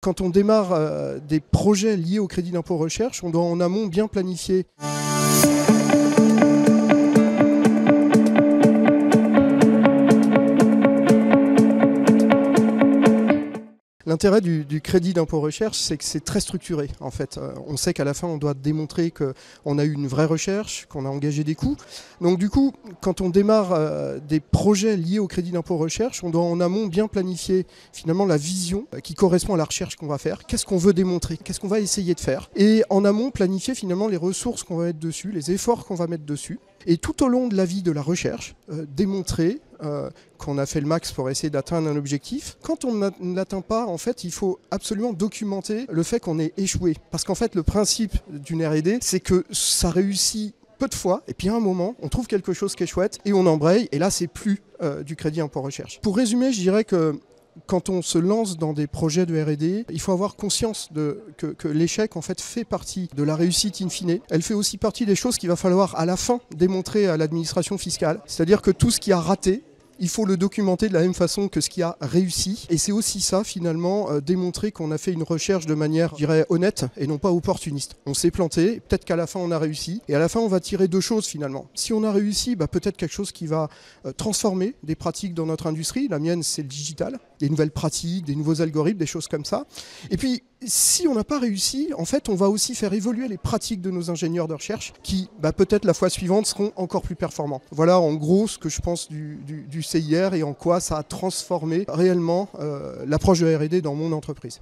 Quand on démarre des projets liés au crédit d'impôt recherche, on doit en amont bien planifier. L'intérêt du crédit d'impôt recherche, c'est que c'est très structuré en fait. On sait qu'à la fin, on doit démontrer qu'on a eu une vraie recherche, qu'on a engagé des coûts. Donc du coup, quand on démarre des projets liés au crédit d'impôt recherche, on doit en amont bien planifier finalement la vision qui correspond à la recherche qu'on va faire. Qu'est-ce qu'on veut démontrer? Qu'est-ce qu'on va essayer de faire? Et en amont, planifier finalement les ressources qu'on va mettre dessus, les efforts qu'on va mettre dessus. Et tout au long de la vie de la recherche, démontrer qu'on a fait le max pour essayer d'atteindre un objectif. Quand on ne l'atteint pas, en fait, il faut absolument documenter le fait qu'on ait échoué. Parce qu'en fait, le principe d'une R&D, c'est que ça réussit peu de fois, et puis à un moment, on trouve quelque chose qui est chouette, et on embraye, et là, c'est plus du crédit impôt recherche. Pour résumer, je dirais que quand on se lance dans des projets de R&D, il faut avoir conscience que l'échec en fait fait partie de la réussite in fine. Elle fait aussi partie des choses qu'il va falloir à la fin démontrer à l'administration fiscale. C'est-à-dire que tout ce qui a raté, il faut le documenter de la même façon que ce qui a réussi. Et c'est aussi ça, finalement, démontrer qu'on a fait une recherche de manière, je dirais, honnête et non pas opportuniste. On s'est planté, peut-être qu'à la fin on a réussi. Et à la fin, on va tirer deux choses, finalement. Si on a réussi, peut-être quelque chose qui va transformer des pratiques dans notre industrie. La mienne, c'est le digital. Des nouvelles pratiques, des nouveaux algorithmes, des choses comme ça. Et puis, si on n'a pas réussi, en fait, on va aussi faire évoluer les pratiques de nos ingénieurs de recherche qui, peut-être la fois suivante, seront encore plus performants. Voilà en gros ce que je pense du CIR et en quoi ça a transformé réellement l'approche de R&D dans mon entreprise.